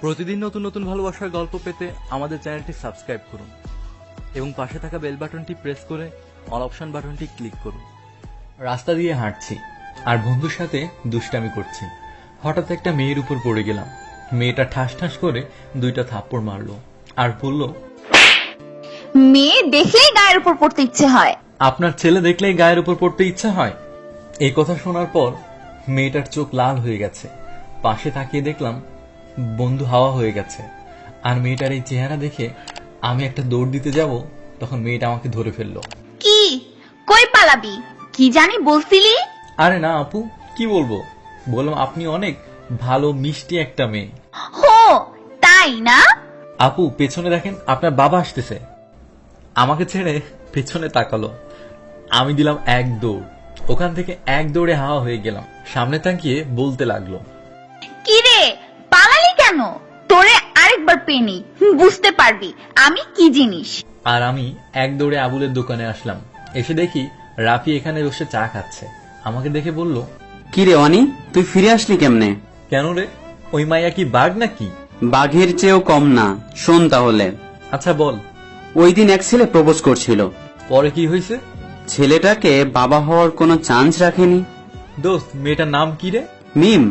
প্রতিদিন নতুন নতুন ভালোবাসার গল্প পেতে আমাদের চ্যানেলটি সাবস্ক্রাইব করুন এবং পাশে থাকা বেল বাটনটি প্রেস করে অল অপশন বাটনটি ক্লিক করুন। রাস্তা দিয়ে হাঁটছি আর বন্ধুর সাথে দুষ্টামি করছি। হঠাৎ একটা মেয়ের উপর পড়ে গেলাম। মেয়েটা ঠাস ঠাস করে 2টা থাপ্পড় মারলো আর বলল, মেয়ে দেখলেই গায়ের উপর পড়তে ইচ্ছে হয়। আপনার ছেলে দেখলেই গায়ের উপর পড়তে ইচ্ছা হয়। এই কথা শোনার পর মেয়েটার চোখ লাল হয়ে গেছে। পাশে তাকিয়ে দেখলাম বন্ধু হাওয়া হয়ে গেছে। আর মেয়েটার এই চেহারা দেখে আমি একটা দৌড় দিতে যাব, তখন মেয়েটা আমাকে ধরে ফেললো। কি কই পালাবি? কি জানি বলছিলি? আরে না আপু, কি বলবো, বললাম আপনি অনেক ভালো মিষ্টি একটা মেয়ে। হো তাই না? আপু পেছনে দেখেন, আপনার বাবা আসতেছে। আমাকে ছেড়ে পেছনে তাকালো। আমি দিলাম এক দৌড়। ওখান থেকে এক দৌড়ে হাওয়া হয়ে গেলাম। সামনে তাকিয়ে বলতে লাগলো, কি রে পালালি কেন? তোরে আরেকবার পেনি বুঝতে পারবি আমি কি জিনিস। আর আমি এক দৌড়ে আবুলের দোকানে আসলাম। এসে দেখি রাফি এখানে বসে চা খাচ্ছে। আমাকে দেখে বলল, কি রে অনি, তুই ফিরে আসলি কেমনে? কেন রে, ওই মাইয়া কি বাঘ নাকি? বাঘের চেয়েও কম না। শোন তাহলে। আচ্ছা বল। ওই দিন এক ছেলে প্রপোজ করছিল। পরে কি হয়েছে? ছেলেটাকে বাবা হওয়ার কোনো চান্স রাখেনি। দোস্ত মেয়েটার নাম কি রে? মিম।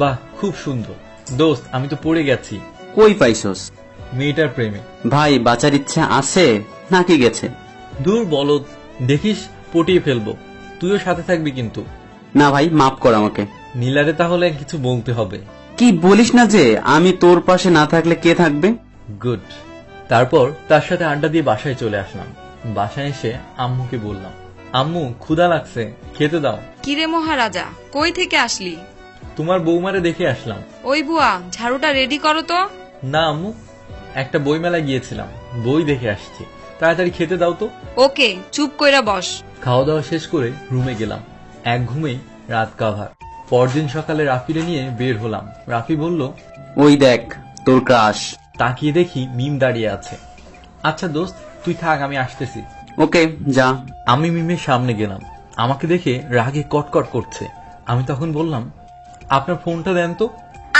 বাহ, খুব সুন্দর। দোস্ত আমি তো পড়ে গেছি কই পাইছস? মেয়েটার প্রেমে। ভাই বাঁচার ইচ্ছা আছে নাকি গেছে? দূর বলদ, দেখিস পটিয়ে ফেলবো। তুইও সাথে থাকবি কিন্তু। না ভাই, মাফ কর আমাকে। নীলারে তাহলে কিছু বলতে হবে। কি বলিস না যে, আমি তোর পাশে না থাকলে কে থাকবে? গুড। তারপর তার সাথে আড্ডা দিয়ে বাসায় চলে আসলাম। বাসায় এসে আম্মুকে বললাম, আম্মু ক্ষুধা লাগছে, খেতে দাও। কিরে মহারাজা, কই থেকে আসলি? তোমার বৌমারে দেখে আসলাম। ওই বুয়া, ঝাড়ুটা রেডি করো তো। না আম্মু, একটা বই মেলায় গিয়েছিলাম, বই দেখে আসছি। তাড়াতাড়ি খেতে দাও তো। ওকে, চুপ কইরা বস। খাওয়া দাওয়া শেষ করে রুমে গেলাম। এক ঘুমেই রাত কাভার। পরদিন সকালে রাফিরে নিয়ে বের হলাম। রাফি বলল, ওই দেখ তোর ক্রাশ। তাকিয়ে দেখি মিম দাঁড়িয়ে আছে। আচ্ছা দোস্ত তুই থাক, আমি আসতেছি। ওকে যা। আমি মিমের সামনে গেলাম। আমাকে দেখে রাগে কটকট করছে। আমি তখন বললাম, আপনার ফোনটা দেন তো।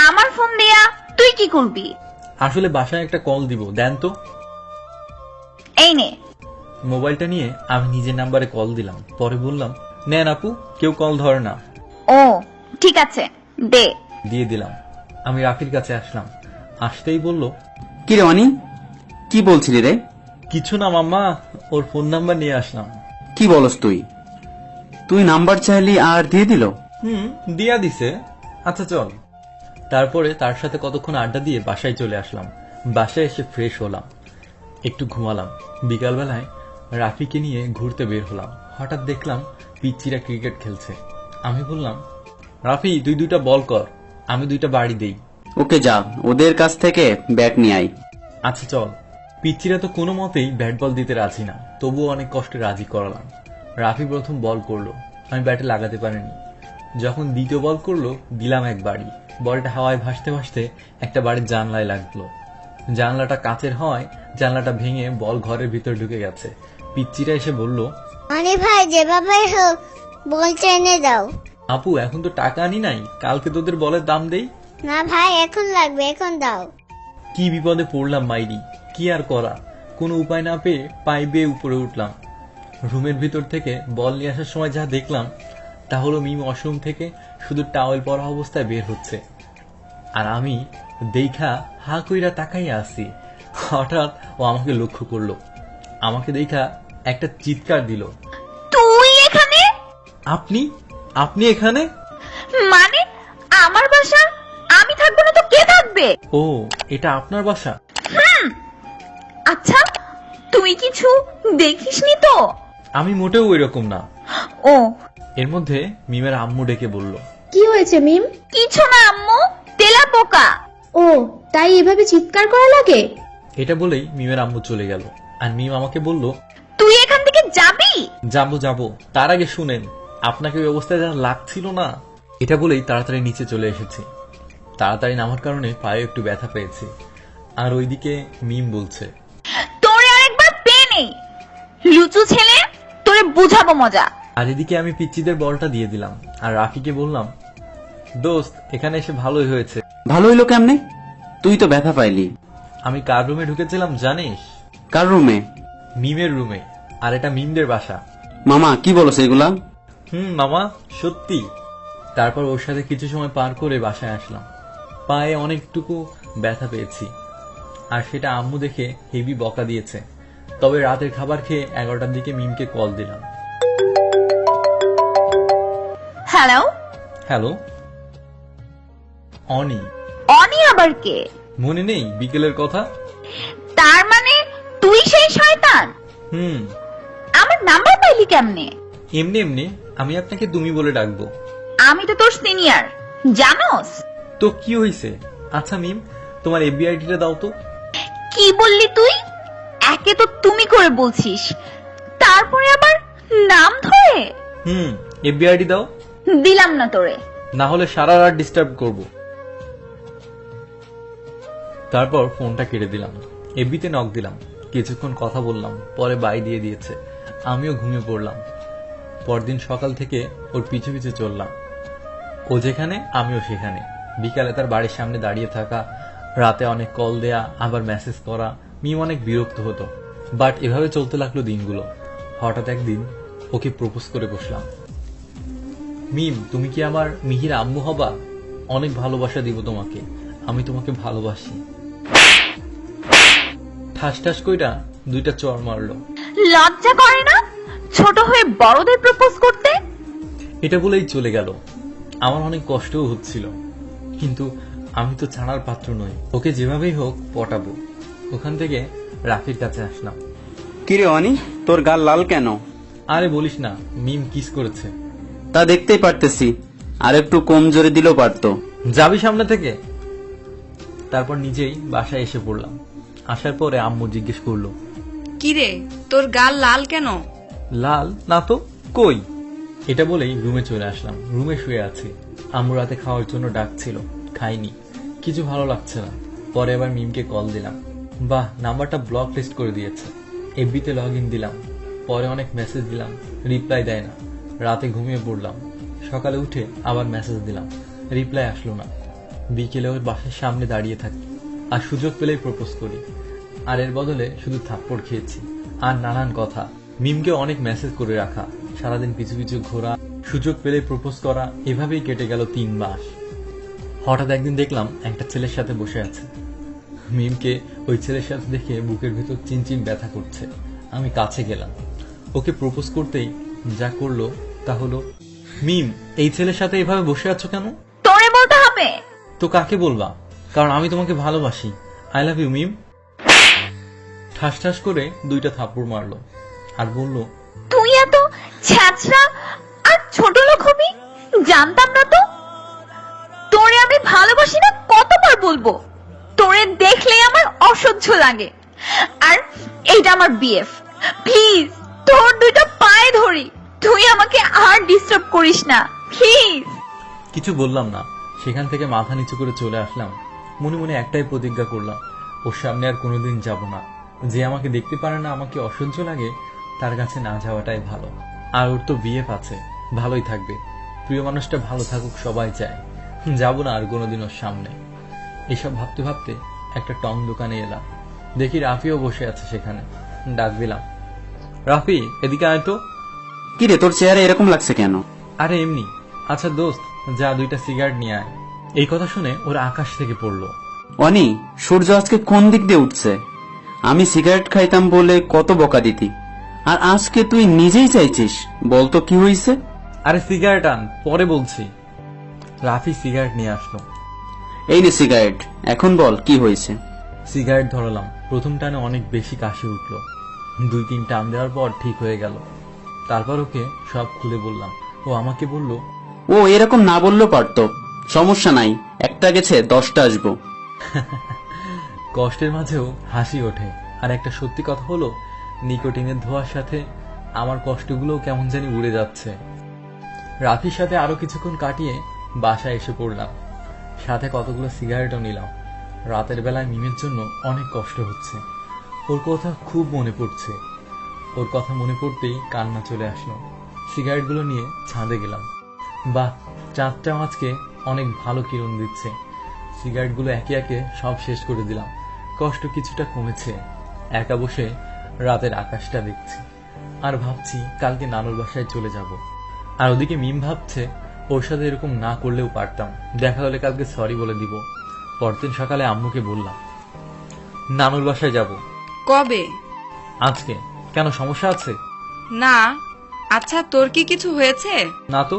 আমার ফোন দেয়া তুই কি করবি? আসলে বাসায় একটা কল দিব, দেন তো। এই নে। মোবাইলটা নিয়ে আমি নিজের নাম্বারে কল দিলাম। পরে বললাম, নেন আপু, কেউ কল ধরে না। ও ঠিক আছে, দে। দিয়ে দিলাম। আমি রাফির কাছে আসলাম। আসতেই বলল, কি রে অনি, কি বলছিলি রে? কিছু না মাম্মা, ওর ফোন নাম্বার নিয়ে আসলাম। কি বলস তুই? তুই নাম্বার চাইলি আর দিয়ে দিল? দিয়া দিছে। আচ্ছা চল। তারপরে তার সাথে কতক্ষণ আড্ডা দিয়ে বাসায় চলে আসলাম। বাসায় এসে ফ্রেশ হলাম, একটু ঘুমালাম। বিকালবেলায় রাফিকে নিয়ে ঘুরতে বের হলাম। হঠাৎ দেখলাম পিচ্চিরা ক্রিকেট খেলছে। আমি বললাম, রাফি তুই 2টা বল কর, আমি 2টা বাড়ি দেই। ওকে যা, ওদের কাছ থেকে ব্যাট নিয়ে আয়। আচ্ছা চল। পিচ্চিরা তো কোনো মতেই ব্যাট বল দিতে রাজি না, তবুও অনেক কষ্টে রাজি করালাম। রাফি প্রথম বল করলো, আমি ব্যাটে লাগাতে পারিনি। যখন দ্বিতীয় বল করলো, দিলাম এক বাড়ি। বলটা হাওয়ায় ভাসতে ভাসতে একটা বাড়ির জানলায় লাগলো। জানলাটা কাচের হয়, জানলাটা ভেঙে বল ঘরের ভিতর ঢুকে গেছে। পিচ্চিরা এসে বলল, অনি ভাই যেভাবে হোক বলটা এনে দাও। আপু এখন তো টাকা আনি নাই, কালকে তোদের বলের দাম দেই। না ভাই এখন লাগবে, এখন দাও। কি বিপদে পড়লাম মাইরি, কি আর করা। কোনো উপায় না পেয়ে পাই বেয়ে উপরে উঠলাম। রুমের ভিতর থেকে বল নিয়ে আসার সময় যা দেখলাম তা হলো মিম ওয়াশরুম থেকে শুধু টাওয়েল পরা অবস্থায় বের হচ্ছে, আর আমি দেখা হা কইরা তাকাইয়া আছি। হঠাৎ ও আমাকে লক্ষ্য করলো। আমাকে দেখা একটা চিৎকার দিল, তুই এখানে? আপনি আপনি এখানে? মানে আমার বাসা আমি থাকবো না তো কে থাকবে? ও এটা আপনার বাসা? আচ্ছা তুই কিছু দেখিসনি তো? আমি মোটেও এরকম না। ও এর মধ্যে মিমের আম্মু ডেকে বলল, কি হয়েছে মিম? কিছু না আম্মু, তেলা পোকা। ও তাই এভাবে চিৎকার করা লাগে? এটা বলেই মিমের আম্মু চলে গেল। আর মিম আমাকে বলল, তুই এখান থেকে যাবি? যাবো যাবো, তার আগে শুনেন, আপনাকে ওই অবস্থায় যা লাগছিল না। এটা বলেই তাড়াতাড়ি নিচে চলে এসেছি। তাড়াতাড়ি নামার কারণে পায়ে একটু ব্যথা পেয়েছি। আর ওইদিকে মিম বলছে, তোরে আরেকবার পেয়ে নেই লুচু ছেলে, তোরে বুঝাবো মজা। আর এদিকে আমি পিচ্চিদের বলটা দিয়ে দিলাম। আর রাফিকে বললাম, দোস্ত এখানে এসে ভালোই হয়েছে। ভালো হইলো কেমনে? তুই তো ব্যথা পাইলি। আমি কার রুমে ঢুকেছিলাম জানিস? কার রুমে? মিমের রুমে। আর এটা মিমদের বাসা। মামা কি বলছ এগুলা? মামা সত্যি। তারপর ওর সাথে কিছু সময় পার করে বাসায় আসলাম। পায়ে অনেকটুকু ব্যথা পেয়েছি, আর সেটা আম্মু দেখে হেভি বকা দিয়েছে। তবে রাতের খাবার খেয়ে 11টার দিকে মিমকে কল দিলাম। Hello, hello. অনি। অনি আবার কে? মনে নেই বিকেলের কথা? তার মানে তুই সেই শয়তান? আমার নাম্বার পাইলি কেমনে? এমনি এমনি। আমি আপনাকে তুমি বলে ডাকবো। আমি তো তোর সিনিয়র, জানোস? তো কি হয়েছে? আচ্ছা মিম, তোমার এফবিআইডিটা দাও তো। কি বললি তুই? একে তো তুমি করে বলছিস, তারপরে আবার নাম ধরে। এফবিআইডি দাও। দিলাম না তোরে। না হলে সারা রাত ডিস্টার্ব করব। তারপর ফোনটা কেটে দিলাম। এফবিতে নক দিলাম, কিছুক্ষণ কথা বললাম, পরে বাই দিয়ে দিয়েছে। আমিও ঘুমিয়ে পড়লাম। পরদিন সকাল থেকে ওর পিছু পিছু চললাম। ও যেখানে আমিও সেখানে। বিকালে তার বাড়ির সামনে দাঁড়িয়ে থাকা, রাতে অনেক কল দেয়া, আবার মেসেজ করা। মিম অনেক বিরক্ত হতো, বাট এভাবে চলতে লাগলো দিনগুলো। হঠাৎ একদিন ওকে প্রপোজ করে বসলাম। মিম, তুমি কি আমার মিহির আম্মু হবা? অনেক ভালোবাসা দিব তোমাকে, আমি তোমাকে ভালোবাসি। ঠাস ঠাস কইরা 2টা চড় মারলো। লজ্জা করে না ছোট হয়ে বড়দের প্রপোজ করতে? এটা বলেই চলে গেল। আমার অনেক কষ্টও হচ্ছিল, কিন্তু আমি তো ছাড়ার পাত্র নই। ওকে যেভাবেই হোক পটাবো। ওখান থেকে রাফির কাছে আসলাম। কিরে অনি, তোর গাল লাল কেন? আরে বলিস না, মিম কিস করেছে। তা দেখতেই পারতেছি, আর একটু কম জোরে দিলেও পারতো। যাবি সামনে থেকে। তারপর নিজেই বাসায় এসে পড়লাম। আসার পরে আম্মু জিজ্ঞেস করলো, কিরে তোর গাল লাল কেন? লাল না তো, কই? এটা বলেই রুমে চলে আসলাম। রুমে শুয়ে আছি। আম্মু রাতে খাওয়ার জন্য ডাকছিল, খাইনি। কিছু ভালো লাগছে না। পরে আবার মিমকে কল দিলাম। বাহ, নাম্বারটা ব্লক লিস্ট করে দিয়েছে। এফবিতে লগ ইন দিলাম। পরে অনেক মেসেজ দিলাম, রিপ্লাই দেয় না। রাতে ঘুমিয়ে পড়লাম। সকালে উঠে আবার মেসেজ দিলাম, রিপ্লাই আসলো না। বিকেলে ওর বাসার সামনে দাঁড়িয়ে থাকি, আর সুযোগ পেলেই প্রপোজ করি। আর এর বদলে শুধু থাপ্পড় খেয়েছি আর নানান কথা। মিমকে অনেক মেসেজ করে রাখা, সারাদিন পিছু পিছু ঘোরা, সুযোগ পেলে প্রপোজ করা, এভাবেই কেটে গেল 3 মাস। হঠাৎ একদিন দেখলাম একটা ছেলের সাথে বসে আছে। মিমকে ওই ছেলের সাথে দেখে বুকের ভেতর চিনচিন ব্যথা করছে। আমি কাছে গেলাম। ওকে প্রপোজ করতেই যা করলো তা হলো, মিম, এই ছেলের সাথে এভাবে বসে আছো কেন? তোরে বলতে হবে। তো কাকে বলবা? কারণ আমি তোমাকে ভালোবাসি। আই লাভ ইউ মিম। ঠাস ঠাস করে 2টা থাপ্পড় মারলো আর বলল, তুই এত ছ্যাচরা আর ছোট লোক হবি, জানতাম না তো। তোরে আমি ভালোবাসি না কতবার বলবো? তোরে দেখলে আমার অসহ্য লাগে। আর এইটা আমার বিএফ। প্লিজ তোর 2টা পায়ে ধরি, তুই আমাকে আর ডিস্টার্ব করিস না প্লিজ। কিছু বললাম না। সেখান থেকে মাথা নিচু করে চলে আসলাম। মনে মনে একটাই প্রতিজ্ঞা করলাম, ওর সামনে আর কোনোদিন যাব না। যে আমাকে দেখতে পারে না, আমাকে অসহ্য লাগে, তার কাছে না যাওয়াটাই ভালো। আর ওর তো বিএফ আছে, ভালোই থাকবে। প্রিয় মানুষটা ভালো থাকুক সবাই চায়। যাব না আর কোনোদিন ওর সামনে। এসব ভাবতে ভাবতে একটা টং দোকানে এলাম। দেখি রাফিও বসে আছে সেখানে। ডাক দিলাম, রাফি এদিকে আয় তো। কিরে, তোর চেহারা এরকম লাগছে কেন? আরে এমনি। আচ্ছা দোস্ত, যা 2টা সিগারেট নিয়ে আয়। এই কথা শুনে ওরা আকাশ থেকে পড়লো। অনি, সূর্য আজকে কোন দিক দিয়ে উঠছে? আমি সিগারেট খাইতাম বলে কত বকা দিতি, আর আজকে তুই নিজেই চাইছিস। বলতো কি হয়েছে? আরে সিগারেট আন, পরে বলছি। রাফি সিগারেট নিয়ে আসলো। এই নে সিগারেট, এখন বল কি হয়েছে। সিগারেট ধরালাম। প্রথম টানে অনেক বেশি কাশি উঠলো। 2-3 টান দেওয়ার পর ঠিক হয়ে গেল। তারপর ওকে সব খুলে বললাম। ও আমাকে বলল, ও এরকম না বললেও পারতো, সমস্যা নাই, একটা গেছে 10টা আসবো। কষ্টের মাঝেও হাসি ওঠে। আর একটা সত্যি কথা হলো, নিকোটিনের ধোঁয়ার সাথে আমার কষ্টগুলো কেমন জানি উড়ে যাচ্ছে। রাফির সাথে আরো কিছুক্ষণ কাটিয়ে বাসায় এসে পড়লাম। সাথে কতগুলো সিগারেটও নিলাম। রাতের বেলায় মিমের জন্য অনেক কষ্ট হচ্ছে। ওর কথা খুব মনে পড়ছে। ওর কথা মনে পড়তেই কান্না চলে আসলো। সিগারেটগুলো নিয়ে ছাদে গেলাম। বাহ, চাঁদটাও আজকে অনেক ভালো কিরণ দিচ্ছে। সিগারেটগুলো একে একে সব শেষ করে দিলাম। কষ্ট কিছুটা কমেছে। একা বসে রাতের আকাশটা দেখছি আর ভাবছি কালকে নানুর বাসায় চলে যাব। আর ওদিকে মিম ভাবছে ওর সাথে এরকম না করলেও পারতাম, দেখা হলে কালকে সরি বলে দিব। পরদিন সকালে আম্মুকে বললাম নানুর বাসায় যাব। কবে? আজকে। কেন, সমস্যা আছে? না। আচ্ছা, তোর কি কিছু হয়েছে? না তো।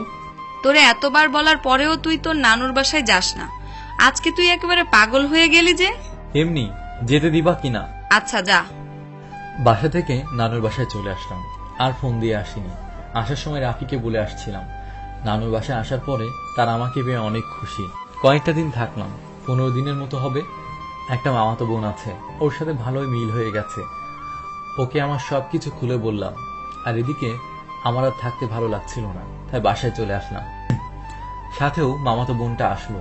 তোরে এতবার বলার পরেও তুই তোর নানুর বাসায় যাস না। আজকে তুই একেবারে পাগল হয়ে গেলি যে। এমনি যেতে দিবা কিনা? আচ্ছা, যা। বাসা থেকে নানুর বাসায় চলে আসলাম। আর ফোন দিয়ে আসিনি। আসার সময় রাফিকে বলে আসছিলাম। নানুর বাসায় আসার পরে তার আমাকে পেয়ে অনেক খুশি। কয়েকটা দিন থাকলাম, 15 দিনের মতো হবে। একটা মামাতো বোন আছে, ওর সাথে ভালোই মিল হয়ে গেছে। ওকে আমার সবকিছু খুলে বললাম। আর এদিকে আমার আর থাকতে ভালো লাগছিল না, তাই বাসায় চলে আসলাম। সাথেও মামাতো বোনটা আসলো।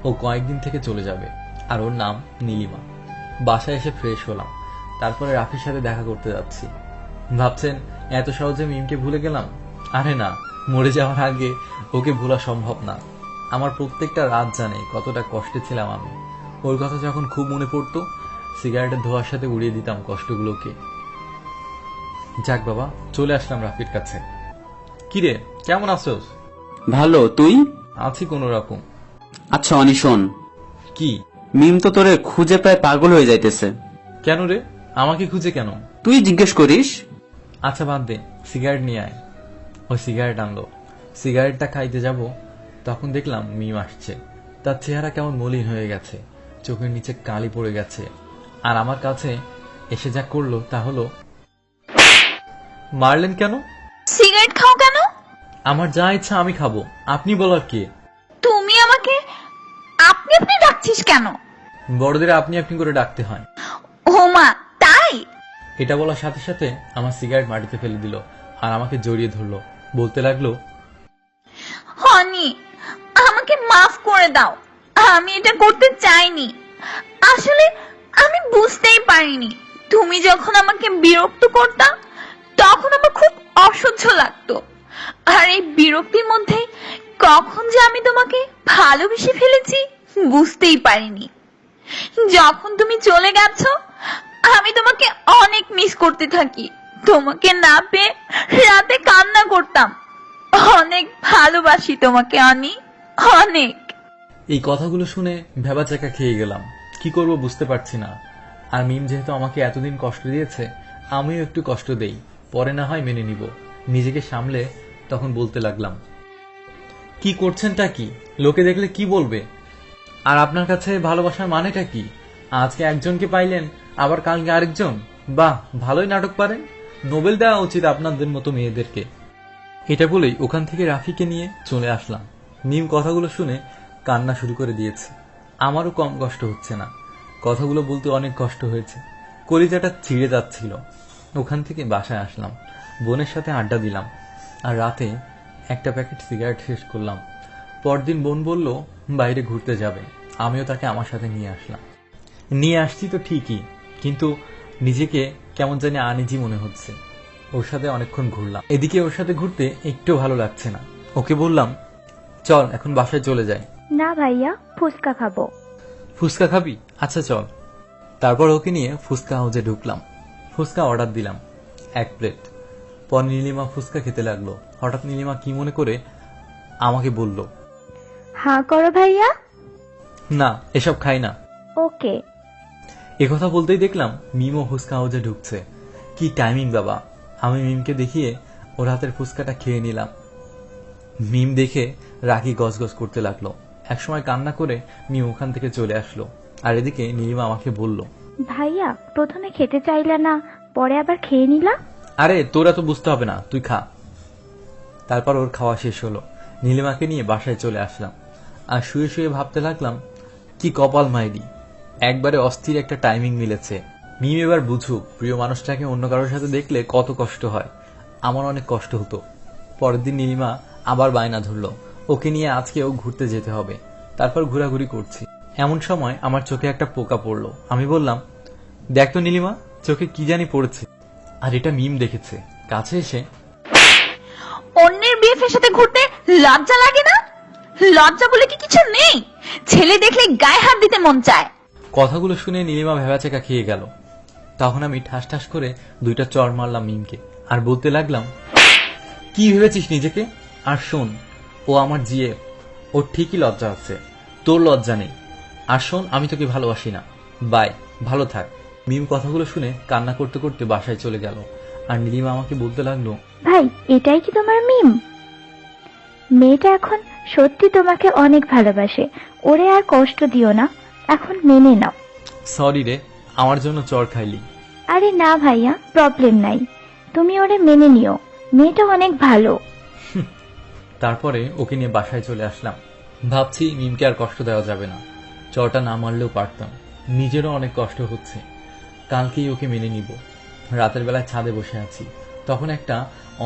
ও কয়েকদিন থেকে চলে যাবে, আর ওর নাম নীলিমা। বাসায় এসে ফ্রেশ হলাম, তারপরে রাফির সাথে দেখা করতে যাচ্ছি। ভাবছেন এত সহজে মিমকে ভুলে গেলাম? আরে না, মরে যাওয়ার আগে ওকে ভোলা সম্ভব না। আমার প্রত্যেকটা রাত জানে কতটা কষ্টে ছিলাম আমি। ওর কথা যখন খুব মনে পড়তো, সিগারেটের ধোঁয়ার সাথে উড়িয়ে দিতাম কষ্টগুলোকে। যাক বাবা, চলে আসলাম রাফির কাছে। কিরে, কেমন আছোস? ভালো, তুই? আছি কোনো রকম। আচ্ছা অনি শোন, কি? মিম তো তোরে খুঁজে প্রায় পাগল হয়ে যাইতেছে। কেন রে, আমাকে খুঁজে কেন? তুই জিজ্ঞেস করিস। আচ্ছা বাদ দে, সিগারেট নিয়ে আয়। ওই সিগারেট আনলো। সিগারেটটা খাইতে যাব, তখন দেখলাম মিম আসছে। তার চেহারা কেমন মলিন হয়ে গেছে, চোখের নিচে কালি পড়ে গেছে। আর আমার কাছে এসে যা করলো তা হলো, মারলেন কেন? সিগারেট খাও কেন? আমার যা ইচ্ছা আমি খাবো, আপনি বলার কে? তুমি আমাকে আপনি আপনি ডাকছিস কেন? বড়দের আপনি আপনি করে ডাকতে হয়। ও মা, তাই? এটা বলার সাথে সাথে আমার সিগারেট মাটিতে ফেলে দিল আর আমাকে জড়িয়ে ধরলো। বলতে লাগলো, হনি, আমাকে মাফ করে দাও। আমি এটা করতে চাইনি। আসলে আমি বুঝতেই পারিনি। তুমি যখন আমাকে বিরক্ত করতা, তখন আমার খুব অসহ্য লাগতো। আর এই বিরক্তির মধ্যে কখন যে আমি তোমাকে ভালোবেসে ফেলেছি বুঝতেই পারিনি। যখন তুমি চলে গেছো, আমি তোমাকে অনেক মিস করতে থাকি। তোমাকে না পেয়ে রাতে কান্না করতাম। অনেক ভালোবাসি তোমাকে অনি, অনেক। এই কথাগুলো শুনে ভেবাচাকা খেয়ে গেলাম। কি করব বুঝতে পারছি না। আর মিম যেহেতু আমাকে এতদিন কষ্ট দিয়েছে, আমিও একটু কষ্ট দেই, পরে না হয় মেনে নিব। নিজেকে সামলে তখন বলতে লাগলাম, কি করছেনটা কি? লোকে দেখলে কি বলবে? আর আপনার কাছে ভালোবাসার মানেটা কি? আজকে একজনকে পাইলেন, আবার কালকে আরেকজন। বাহ, ভালোই নাটক পারেন। নোবেল দেওয়া উচিত আপনাদের মতো মেয়েদেরকে। এটা বলেই ওখান থেকে রাফিকে নিয়ে চলে আসলাম। মিম কথাগুলো শুনে কান্না শুরু করে দিয়েছে। আমারও কম কষ্ট হচ্ছে না। কথাগুলো বলতে অনেক কষ্ট হয়েছে, কলিজাটা ছিঁড়ে যাচ্ছিল। ওখান থেকে বাসায় আসলাম, বোনের সাথে আড্ডা দিলাম, আর রাতে একটা প্যাকেট সিগারেট শেষ করলাম। পরদিন বোন বলল বাইরে ঘুরতে যাবে, আমিও তাকে আমার সাথে নিয়ে আসলাম। নিয়ে আসছি তো ঠিকই, কিন্তু নিজেকে কেমন জানি আনইজি মনে হচ্ছে। ওর সাথে অনেকক্ষণ ঘুরলাম। এদিকে ওর সাথে ঘুরতে একটু ভালো লাগছে না। ওকে বললাম, চল এখন বাসায় চলে যাই। না ভাইয়া, ফুচকা খাবো। ফুচকা খাবি? আচ্ছা চল। তারপর ওকে নিয়ে ফুচকা হাউজে ঢুকলাম। ফুচকা অর্ডার দিলাম 1 প্লেট। পর নীলিমা ফুচকা খেতে লাগলো। হঠাৎ নীলিমা কি মনে করে আমাকে বলল, হ্যাঁ করো ভাইয়া। না, এসব খাই না। ওকে। একথা বলতেই দেখলাম মিমও ফুচকা হাউজে ঢুকছে। কি টাইমিং বাবা! আমি মিমকে দেখিয়ে ওর হাতের ফুচকাটা খেয়ে নিলাম। মিম দেখে রাগি গজগজ করতে লাগলো। একসময় কান্না করে মিম ওখান থেকে চলে আসলো। আর এদিকে নীলিমা আমাকে বলল, ভাইয়া প্রথমে খেতে চাইলে না, পরে আবার খেয়ে নিলা। আরে তোরা তো বুঝতে হবে না, তুই খা। তারপর ওর খাওয়া শেষ হলো। নীলিমাকে নিয়ে বাসায় চলে আসলাম। আর শুয়ে শুয়ে ভাবতে লাগলাম, কি কপাল মাইরি, একবারে অস্থির একটা টাইমিং মিলেছে। মিম এবার বুঝুক প্রিয় মানুষটাকে অন্য কারোর সাথে দেখলে কত কষ্ট হয়। আমার অনেক কষ্ট হতো। পরের দিন নীলিমা আবার বায়না ধরলো, ওকে নিয়ে আজকেও ঘুরতে যেতে হবে। তারপর ঘোরাঘুরি করছি, এমন সময় আমার চোখে একটা পোকা পড়লো। আমি বললাম, দেখ তো নীলিমা, চোখে কি জানি পড়েছে। আর এটা মিম দেখেছে। কাছে এসে, অন্যের বিএফের সাথে ঘুরতে লজ্জা লাগে না? লজ্জা বলে কি কিছু নেই? ছেলে দেখলে গায়ে হাত দিতে মন চায়। কথাগুলো শুনে নীলিমা ভেবাচেকা খেয়ে গেল। তখন আমি ঠাস ঠাস করে 2টা চড় মারলাম মিমকে, আর বলতে লাগলাম, কি ভেবেছিস নিজেকে? আর শোন, ও আমার জিএফ, ওর ঠিকই লজ্জা আছে, তোর লজ্জা নেই। আর শোন, আমি তোকে ভালোবাসি না, বাই, ভালো থাক। মিম কথাগুলো শুনে কান্না করতে করতে বাসায় চলে গেল, আর নীলিমা আমাকে বলতে লাগলো, ভাই, এটাই কি তোমার মিম? মেয়েটা এখন সত্যি তোমাকে অনেক ভালোবাসে, ওরে আর কষ্ট দিও না, এখন মেনে নাও। সরি রে, আমার জন্য চড় খাইলি। আরে না ভাইয়া, প্রবলেম নাই, তুমি ওরে মেনে নিও, মেয়েটা অনেক ভালো। তারপরে ওকে নিয়ে বাসায় চলে আসলাম। ভাবছি মিমকে আর কষ্ট দেওয়া যাবে না, চরটা না মারলেও পারতাম, নিজেরও অনেক কষ্ট হচ্ছে। কালকেই ওকে মেনে নিব। রাতের বেলায় ছাদে বসে আছি, তখন একটা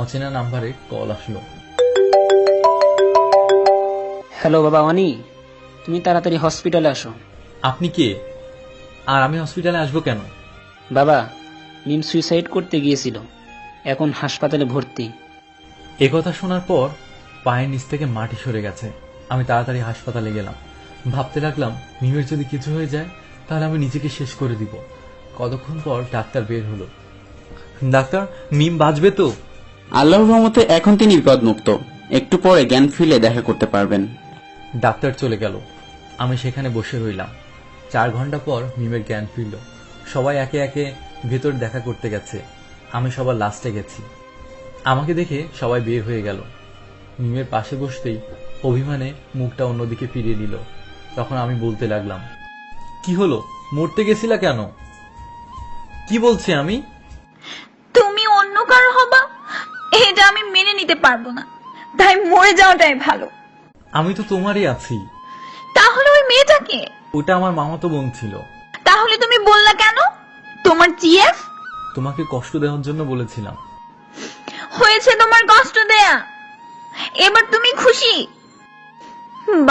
অচেনা নাম্বারে কল আসলো। হ্যালো বাবা অনি, তুমি তাড়াতাড়ি হসপিটালে আসো। আপনি কে? আর আমি হসপিটালে আসবো কেন? বাবা, মিম সুইসাইড করতে গিয়েছিল, এখন হাসপাতালে ভর্তি। এ কথা শোনার পর পায়ের নিচ থেকে মাটি সরে গেছে। আমি তাড়াতাড়ি হাসপাতালে গেলাম। ভাবতে লাগলাম, মিমের যদি কিছু হয়ে যায় তাহলে আমি নিজেকে শেষ করে দিব। কতক্ষণ পর ডাক্তার বের হলো। ডাক্তার, মিম বাঁচবে তো? আল্লাহর রহমতে এখন তিনি বিপদমুক্ত, একটু পরে জ্ঞান ফিরলে দেখা করতে পারবেন। ডাক্তার চলে গেল, আমি সেখানে বসে রইলাম। 4 ঘন্টা পর মিমের জ্ঞান ফিরল। সবাই একে একে ভেতর দেখা করতে গেছে, আমি সবার লাস্টে গেছি। আমাকে দেখে সবাই বের হয়ে গেল। মিমের পাশে বসতেই অভিমানে মুখটা অন্যদিকে ফিরিয়ে দিল। তখন আমি বলতে লাগলাম, কি হলো, মরতে গেছিলা কেন? কি বলছি আমি? তুমি অন্য কারো হবা, এটা আমি মেনে নিতে পারবো না, তাই মরে যাওয়াটাই ভালো। আমি তো তোমারই আছি। তাহলে ওই মেয়েটাকে? ওটা আমার মামাতো বোন ছিল। তাহলে তুমি বললা কেন তোমার জিএফ? তোমাকে কষ্ট দেওয়ার জন্য বলেছিলাম। হয়েছে তোমার কষ্ট দেয়া, এবার তুমি খুশি?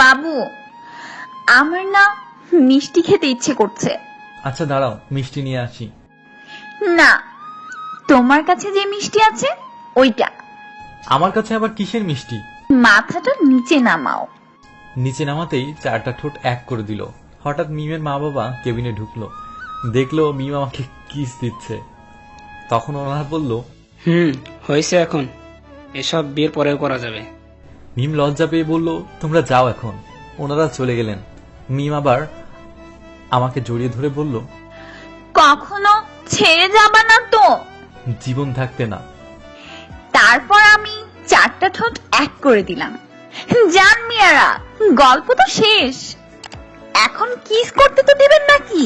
বাবু, আমার না মিষ্টি খেতে ইচ্ছে করছে। আচ্ছা দাঁড়াও, মিষ্টি নিয়ে আসি। না, তোমার কাছে যে মিষ্টি আছে ওইটা। আমার কাছে আবার কিসের মিষ্টি? মাথাটা নিচে নামাও। নিচে নামাতেই 4টা ঠোঁট এক করে দিল। হঠাৎ মিমের মা বাবা কেবিনে ঢুকলো, দেখলো মিম আমাকে কিস দিচ্ছে। তখন ওনারা বলল, হয়েছে, এখন এসব বিয়ের পরেও করা যাবে। মিম লজ্জা পেয়ে বলল, তোমরা যাও এখন। ওনারা চলে গেলেন। মিম আবার আমাকে জড়িয়ে ধরে বলল, কখনো ছেড়ে যাবা না তো? জীবন থাকতে না। তারপর আমি 4টা ঠোঁট এক করে দিলাম। জান মিয়ারা, গল্প তো শেষ, এখন কিস করতে তো দিবেন নাকি?